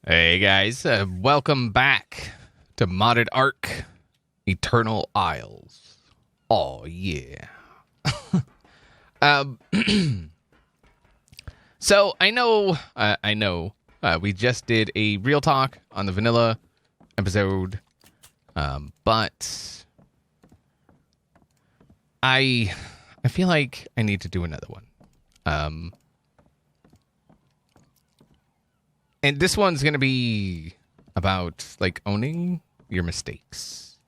Hey guys, welcome back to Modded ARK, Eternal Isles. Oh yeah. um, so I know, we just did a real talk on the vanilla episode, but I feel like I need to do another one. And this one's going to be about, like, owning your mistakes.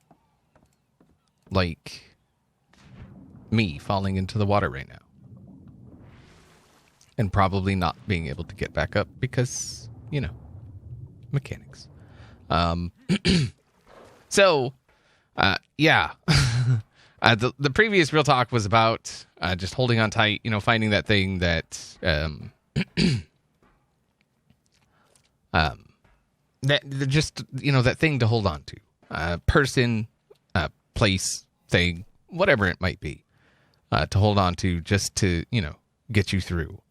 Like me falling into the water right now. And probably not being able to get back up because, you know, mechanics. So, yeah. The previous real talk was about just holding on tight, you know, finding that thing that... that just, you know, that thing to hold on to, person, place, thing, whatever it might be, to hold on to just to, you know, get you through.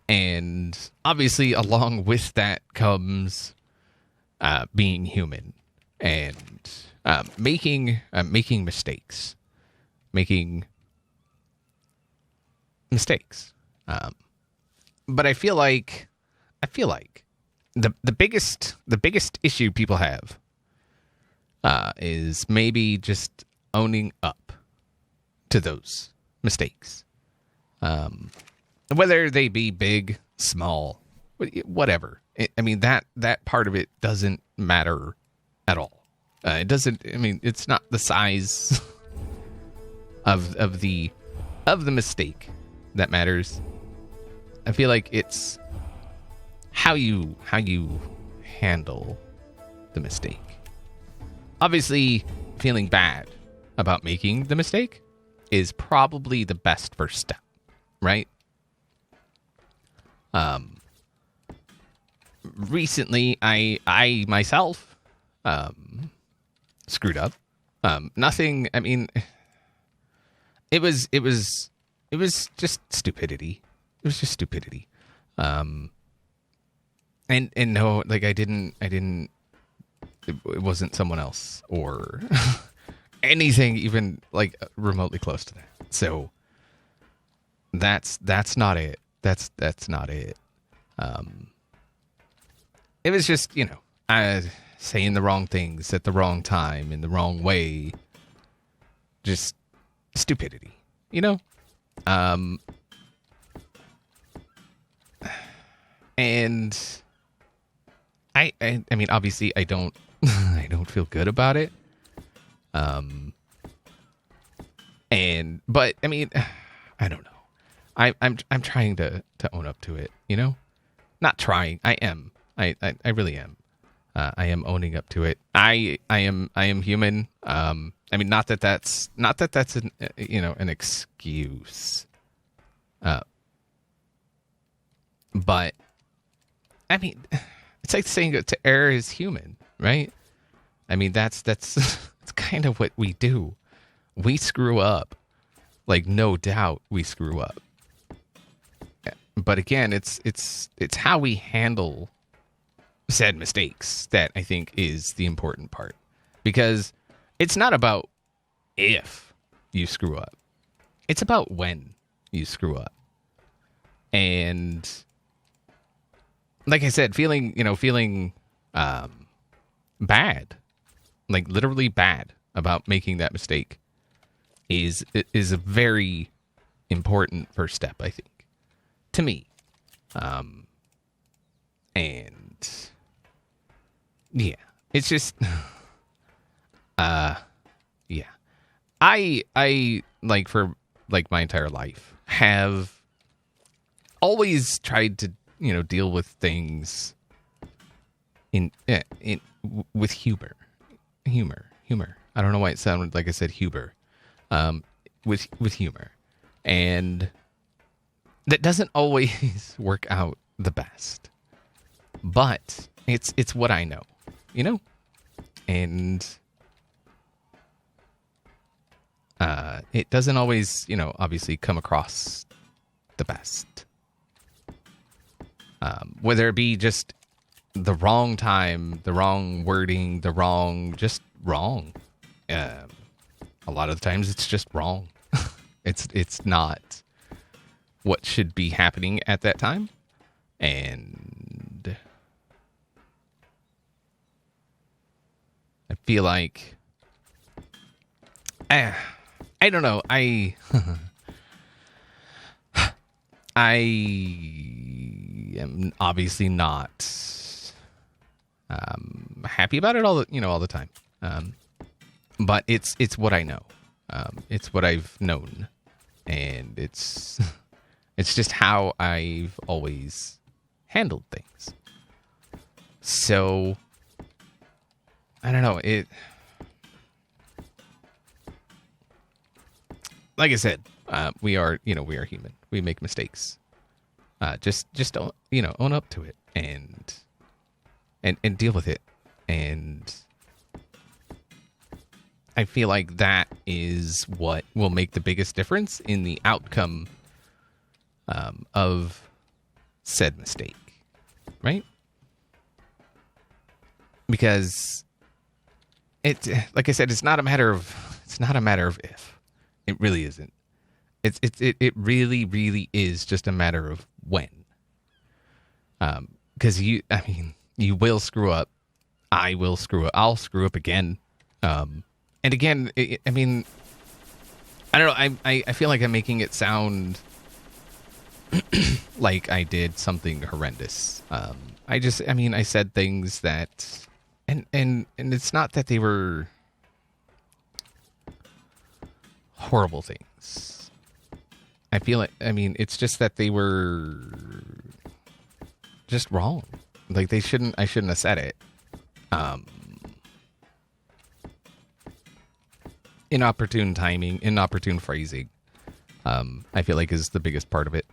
And obviously along with that comes, being human and, making mistakes, but I feel like the biggest issue people have is maybe just owning up to those mistakes, whether they be big, small, whatever. I mean that part of it doesn't matter at all. It doesn't. I mean, it's not the size of the mistake that matters. I feel like it's how you handle the mistake. Obviously, feeling bad about making the mistake is probably the best first step, right? Recently, I myself screwed up. Nothing. I mean, it was just stupidity. It was just stupidity. And no, like I didn't, it wasn't someone else or anything even like remotely close to that. So that's not it. That's not it. It was just, you know, saying the wrong things at the wrong time in the wrong way. Just stupidity, you know? And I mean, obviously, I don't feel good about it. But I mean, I don't know. I'm trying to own up to it. You know, not trying. I am. I really am. I am owning up to it. I am human. I mean, not that that's an, you know, an excuse. But I mean, it's like saying to err is human, right? I mean, that's kind of what we do. We screw up. Like, no doubt we screw up. But again, it's how we handle said mistakes that I think is the important part. Because it's not about if you screw up. It's about when you screw up. And like I said, feeling bad, like literally bad about making that mistake is a very important first step, I think, to me. And yeah, it's just, yeah, I like for like my entire life have always tried to, you know, deal with things with humor. I don't know why it sounded like I said Huber. With humor, and that doesn't always work out the best, but it's what I know, you know, and it doesn't always, you know, obviously come across the best. Whether it be just the wrong time, the wrong wording, just wrong. A lot of the times it's just wrong. It's not what should be happening at that time. And I feel like, I don't know. I am obviously not happy about it all the time. But it's what I know. It's what I've known, and it's just how I've always handled things. So I don't know. Like I said, we are human. We make mistakes. Just don't, own up to it and deal with it. And I feel like that is what will make the biggest difference in the outcome of said mistake, right? Because like I said, it's not a matter of if. It really isn't. It really, really is just a matter of when. Because you will screw up. I will screw up. I'll screw up again. And again, I don't know. I feel like I'm making it sound like I did something horrendous. I said things that, and it's not that they were horrible things. I feel like, it's just that they were just wrong. Like I shouldn't have said it. Inopportune timing, inopportune phrasing, I feel like is the biggest part of it.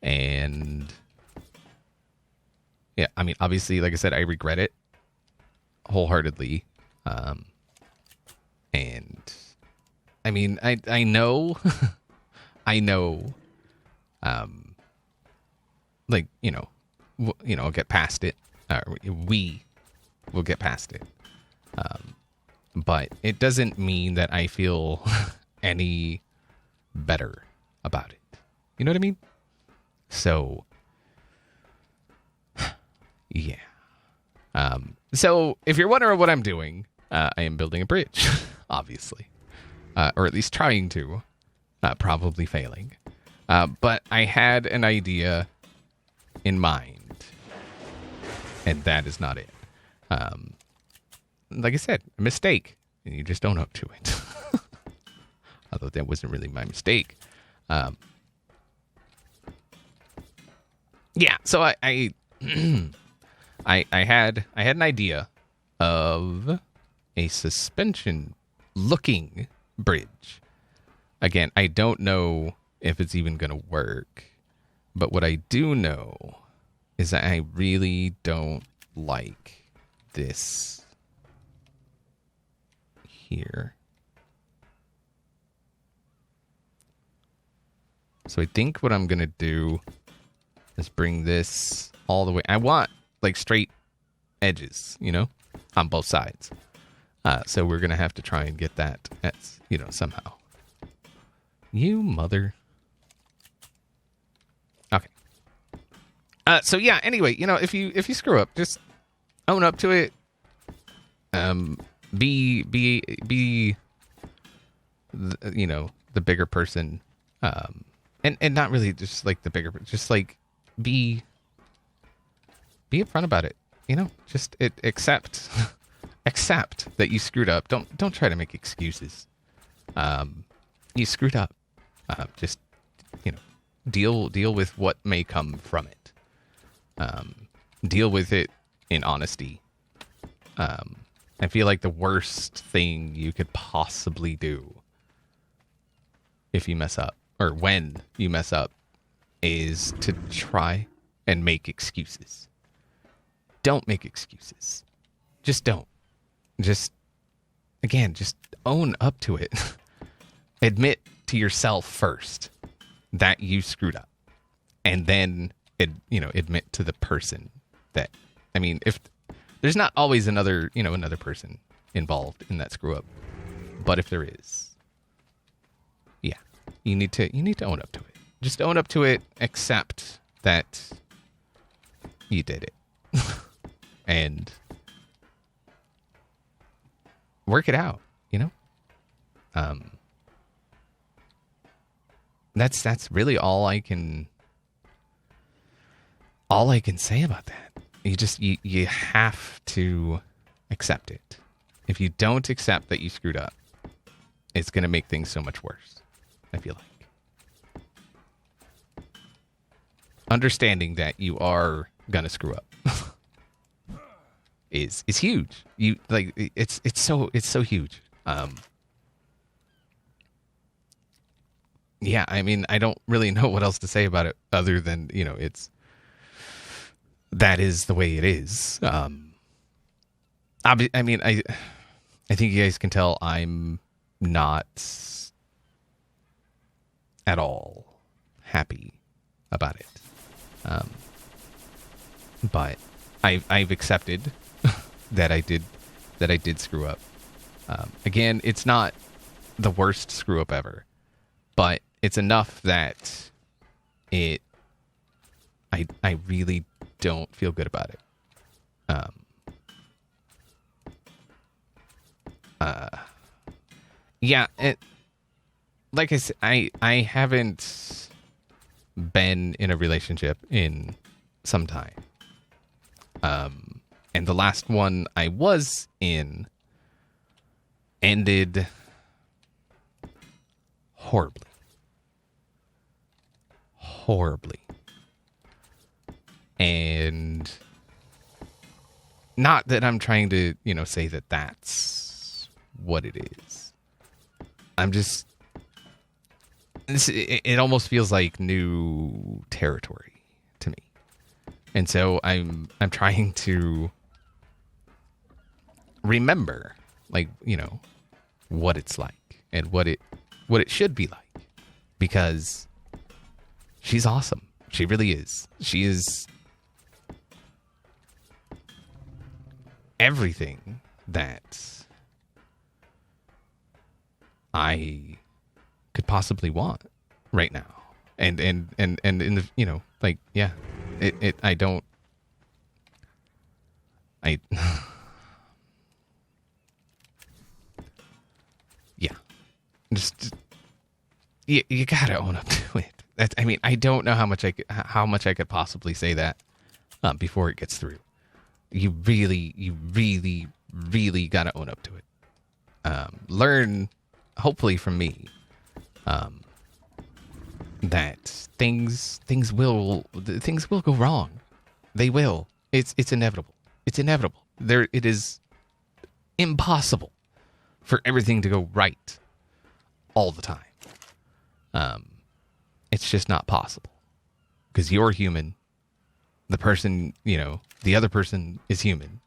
And yeah, obviously, like I said, I regret it wholeheartely. And I know, I know, I'll get past it. We will get past it. But it doesn't mean that I feel any better about it. You know what I mean? So, yeah. So if you're wondering what I'm doing, I am building a bridge, obviously. Or at least trying to, probably failing. But I had an idea in mind, and that is not it. Like I said, a mistake, and you just don't up to it. Although that wasn't really my mistake. Yeah, so I had an idea of a suspension looking bridge. Again, I don't know if it's even going to work, but what I do know is that I really don't like this here. So I think what I'm going to do is bring this all the way. I want like straight edges, on both sides. So we're going to have to try and get that, somehow. You mother. Okay. So yeah, anyway, if you screw up, just own up to it. Be the bigger person. And not really just like the bigger, just like be upfront about it. Just accept that you screwed up. Don't try to make excuses. You screwed up. Just deal with what may come from it. Deal with it in honesty. I feel like the worst thing you could possibly do if you mess up, or when you mess up, is to try and make excuses. Don't make excuses. Just don't. Just own up to it. Admit to yourself first that you screwed up. And then admit to the person that, I mean, if there's not always another person involved in that screw up, but if there is, yeah, you need to own up to it. Just own up to it, accept that you did it, and work it out, That's really all I can say about that. You have to accept it. If you don't accept that you screwed up, it's going to make things so much worse, I feel like. Understanding that you are going to screw up is huge. It's so huge. Yeah, I mean, I don't really know what else to say about it other than, that is the way it is. I think you guys can tell I'm not at all happy about it. But I've accepted that I did screw up. Again, it's not the worst screw up ever, but it's enough that I really don't feel good about it. Yeah, like I said, I haven't been in a relationship in some time. And the last one I was in ended horribly. And not that I'm trying to, say that that's what it is. I'm just, it almost feels like new territory to me. And so I'm trying to remember, what it's like and what it should be like, because she's awesome. She really is. She is everything that I could possibly want right now. And in the, yeah, yeah, just you gotta own up to it. I don't know how much I could possibly say that before it gets through. You really gotta own up to it. Learn, hopefully from me, that things will go wrong. They will. It's inevitable. It's inevitable. It is impossible for everything to go right all the time. It's just not possible, because you're human. The person, the other person is human.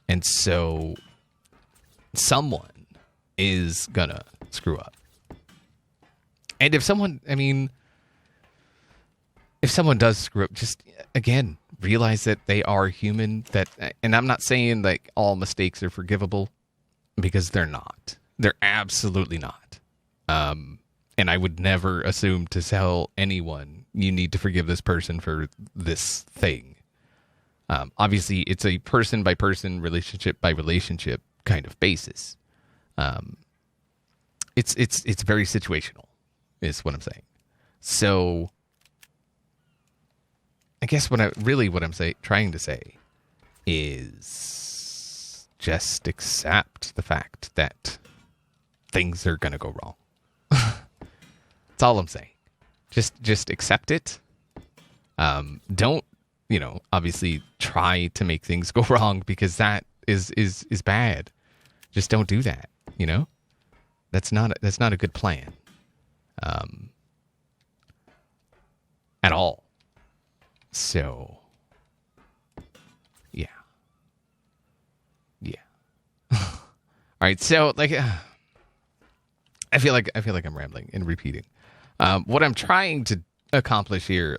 And so someone is gonna screw up. And if someone does screw up, just, again, realize that they are human. And I'm not saying like all mistakes are forgivable, because they're not. They're absolutely not. And I would never assume to tell anyone, you need to forgive this person for this thing. Obviously, it's a person-by-person, relationship-by-relationship kind of basis. It's very situational, is what I'm saying. So, I guess what I'm trying to say is just accept the fact that things are gonna go wrong. That's all I'm saying. Just accept it. Don't, obviously try to make things go wrong, because that is bad. Just don't do that. That's not a good plan. At all. So, yeah. All right. So, I feel like I'm rambling and repeating. What I'm trying to accomplish here,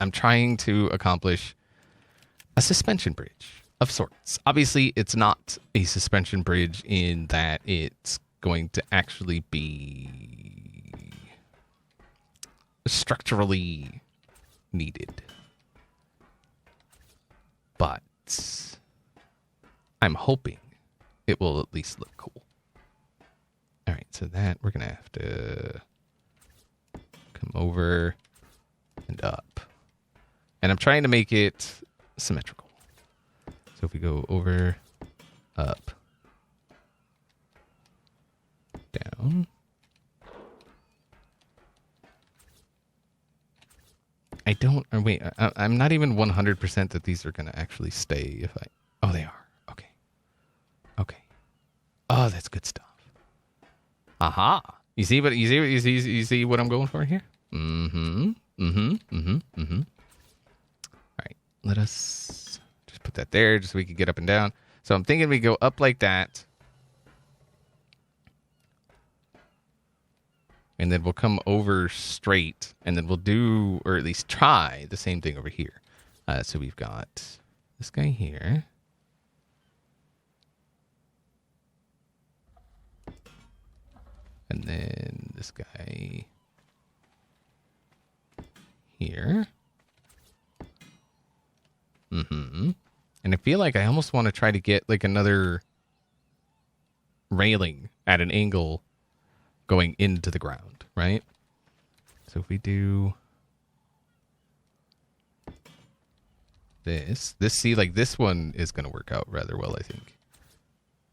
I'm trying to accomplish a suspension bridge of sorts. Obviously, it's not a suspension bridge in that it's going to actually be structurally needed. But I'm hoping it will at least look cool. All right, so that we're going to have to come over and up. And I'm trying to make it symmetrical. So if we go over, up, down. I don't, or wait, I'm not even 100% that these are going to actually stay if I, oh, they are. Okay. Okay. Oh, that's good stuff. Aha. You see what you see what I'm going for here? All right. Let us just put that there just so we can get up and down. So I'm thinking we go up like that. And then we'll come over straight, and then we'll do, or at least try, the same thing over here. So we've got this guy here. And then this guy here. And I feel like I almost want to try to get like another railing at an angle going into the ground, right? So if we do this, see, like this one is going to work out rather well, I think.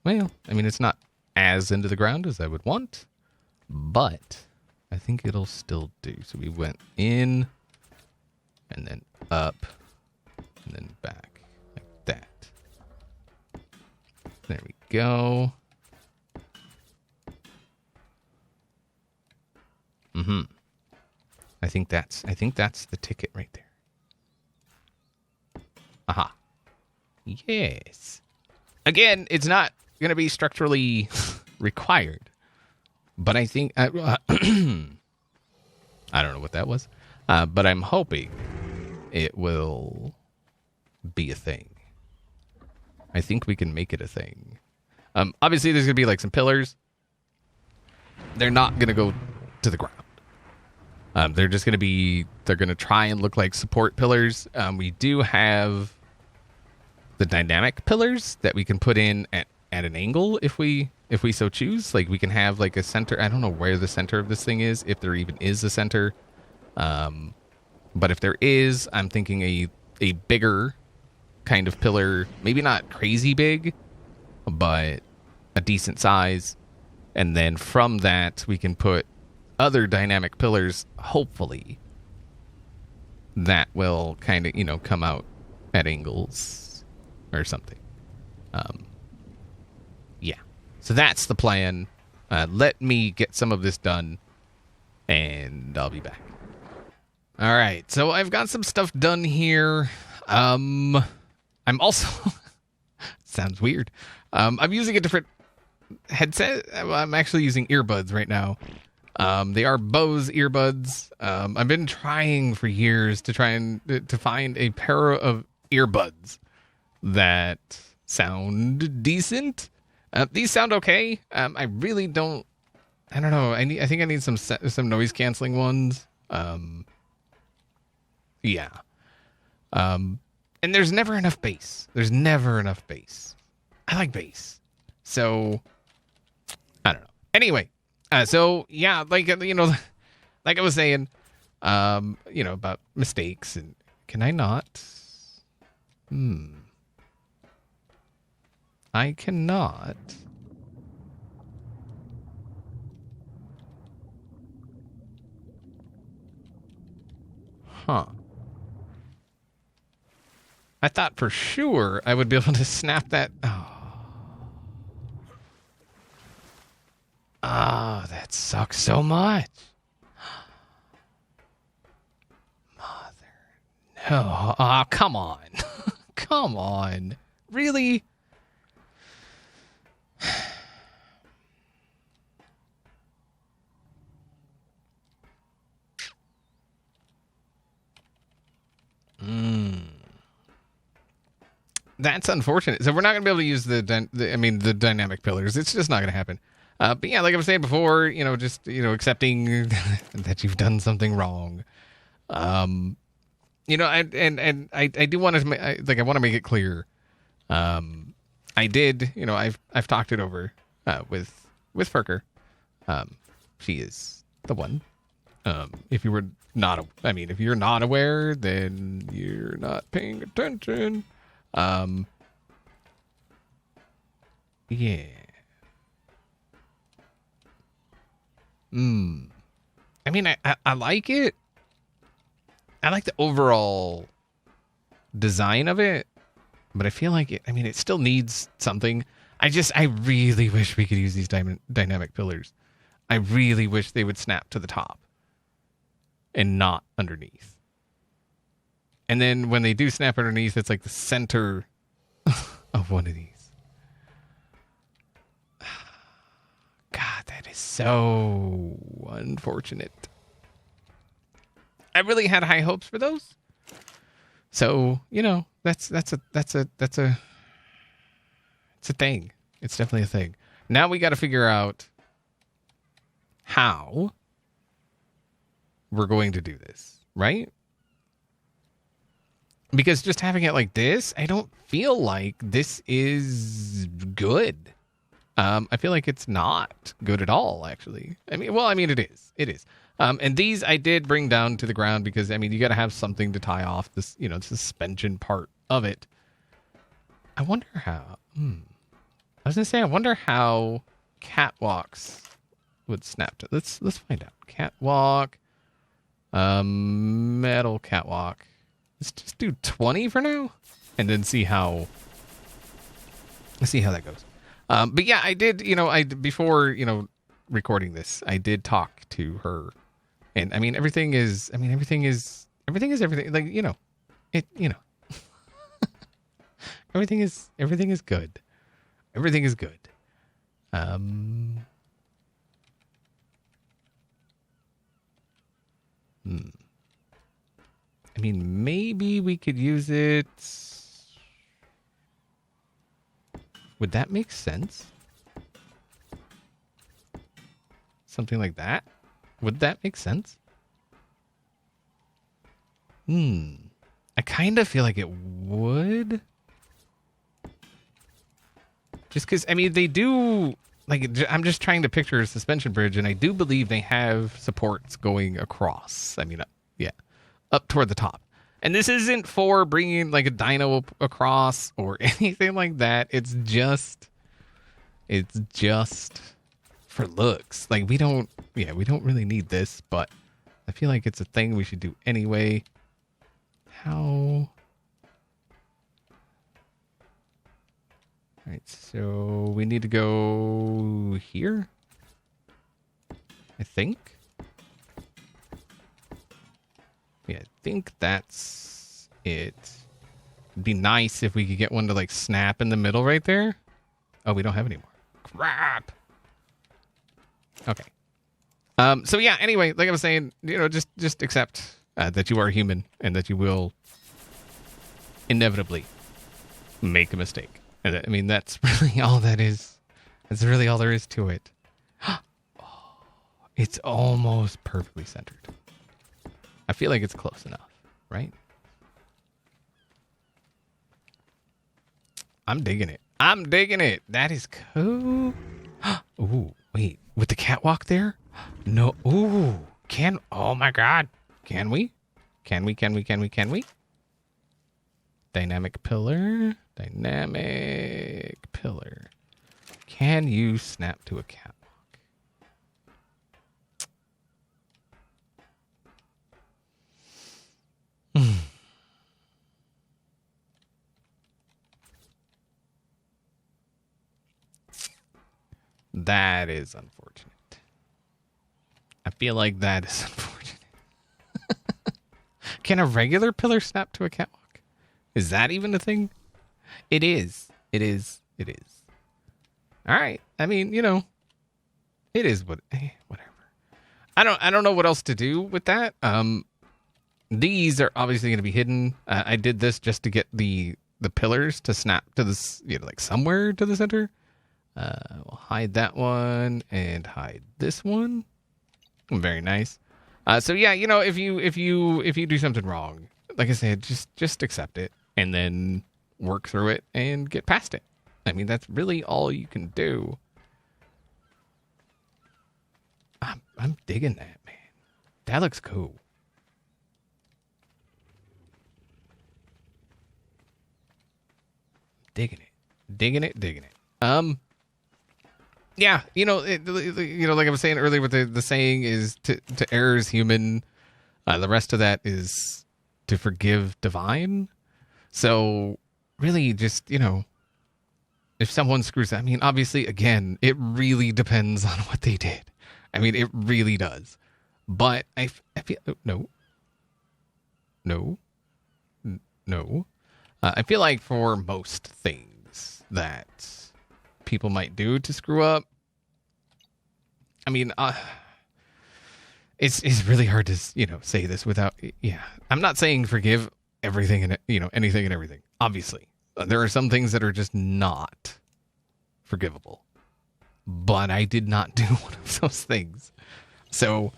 Well, I mean, it's not as into the ground as I would want, but I think it'll still do. So we went in and then up and then back like that. There we go. I think that's the ticket right there. Aha. Yes. Again, it's not going to be structurally required, but I think I don't know what that was, but I'm hoping it will be a thing. I think we can make it a thing. Obviously, there's going to be like some pillars. They're not going to go to the ground. They're just going to be, they're going to try and look like support pillars. We do have the dynamic pillars that we can put in at an angle if we so choose. Like we can have like a center. I don't know where the center of this thing is, if there even is a center. But if there is, I'm thinking a bigger kind of pillar, maybe not crazy big, but a decent size. And then from that, we can put other dynamic pillars, hopefully, that will kind of, come out at angles or something. Yeah. So that's the plan. Let me get some of this done, and I'll be back. All right. So I've got some stuff done here. I'm also... sounds weird. I'm using a different headset. I'm actually using earbuds right now. They are Bose earbuds. I've been trying for years to find a pair of earbuds that sound decent. These sound okay. I really don't. I don't know. I think I need some noise canceling ones. Yeah. And there's never enough bass. I like bass. So I don't know. Anyway. So yeah, like like I was saying, about mistakes, and can I not? I cannot. Huh. I thought for sure I would be able to snap that. Oh, that sucks so much. Mother. No. Oh, come on. Come on. Really? that's unfortunate. So we're not going to be able to use the dynamic pillars. It's just not going to happen. But yeah, like I was saying before, just accepting that you've done something wrong. I do want to I want to make it clear. I did, I've talked it over with Ferker. She is the one. If you're not aware, then you're not paying attention. Yeah. I mean, I like it. I like the overall design of it, but I feel like it still needs something. I really wish we could use these dynamic pillars. I really wish they would snap to the top and not underneath. And then when they do snap underneath, it's like the center of one of these. God, that is so unfortunate. I really had high hopes for those. So, that's a thing. It's definitely a thing. Now we got to figure out how we're going to do this, right? Because just having it like this, I don't feel like this is good. I feel like it's not good at all, actually. It is. It is. And these I did bring down to the ground because, you got to have something to tie off this, suspension part of it. I wonder how. I was going to say, I wonder how catwalks would snap to. Let's find out. Catwalk. Metal catwalk. Let's just do 20 for now, and then see how that goes. But yeah, I did. Before recording this, I did talk to her, and everything is everything. Like it. everything is good. Everything is good. Maybe we could use it. Would that make sense? Something like that? Would that make sense? I kind of feel like it would. Just because, they do, I'm just trying to picture a suspension bridge, and I do believe they have supports going across. Up toward the top. And this isn't for bringing, a dyno across or anything like that. It's just for looks. We don't really need this, but I feel like it's a thing we should do anyway. How? All right, so we need to go here, I think. Yeah, I think that's it. It'd be nice if we could get one to snap in the middle right there. Oh, we don't have any more. Crap. Okay. So yeah, anyway, like I was saying, just accept that you are human and that you will inevitably make a mistake. And that's really all that is. That's really all there is to it. It's almost perfectly centered. I feel like it's close enough, right? I'm digging it. That is cool. Ooh, wait. With the catwalk there? No. Ooh. Oh my God. Can we? Can we? Dynamic pillar. Can you snap to a catwalk? That is unfortunate. I feel like that is unfortunate. Can a regular pillar snap to a catwalk? Is that even a thing? It is. All right. It is whatever. I don't know what else to do with that. These are obviously going to be hidden. I did this just to get the the pillars to snap to this, like somewhere to the center. We'll hide that one and hide this one. Very nice. So yeah, if you do something wrong, like I said, just accept it and then work through it and get past it. I mean, that's really all you can do. I'm digging that, man. That looks cool. Digging it. Yeah, like I was saying earlier, what the saying is to err is human. The rest of that is to forgive divine. So really just, if someone screws up, I mean, obviously, again, it really depends on what they did. I mean, it really does. But I feel, no. I feel like for most things that people might do to screw up, I mean, it's really hard to, say this without, I'm not saying forgive everything and, anything and everything. Obviously, there are some things that are just not forgivable. But I did not do one of those things. So,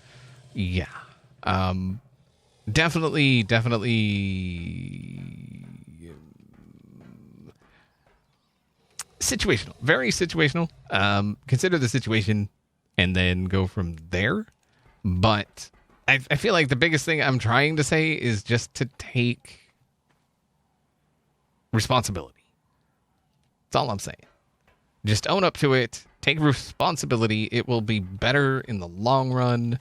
yeah. Definitely situational. Very situational. Consider the situation and then go from there. But I feel like the biggest thing I'm trying to say is just to take responsibility. That's all I'm saying. Just own up to it. Take responsibility. It will be better in the long run.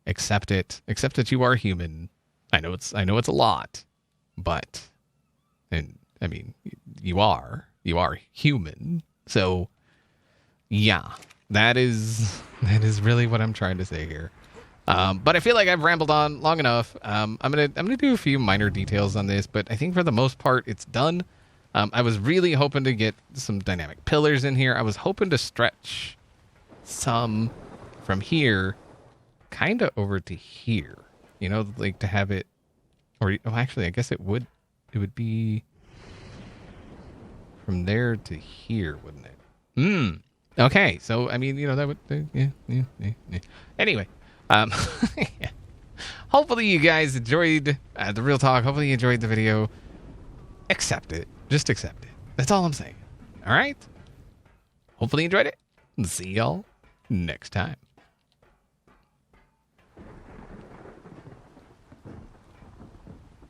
Accept it. Accept that you are human. I know it's a lot, but, and I mean, you are human. So yeah, that is really what I'm trying to say here. But I feel like I've rambled on long enough. I'm gonna do a few minor details on this, but I think for the most part it's done. I was really hoping to get some dynamic pillars in here. I was hoping to stretch some from here kind of over to here, like to have it, or actually I guess it would be from there to here, wouldn't it? Okay, so I mean, that would yeah. Anyway, yeah. Hopefully you guys enjoyed the real talk. Hopefully you enjoyed the video. Accept it. Just accept it. That's all I'm saying. All right? Hopefully you enjoyed it. See y'all next time.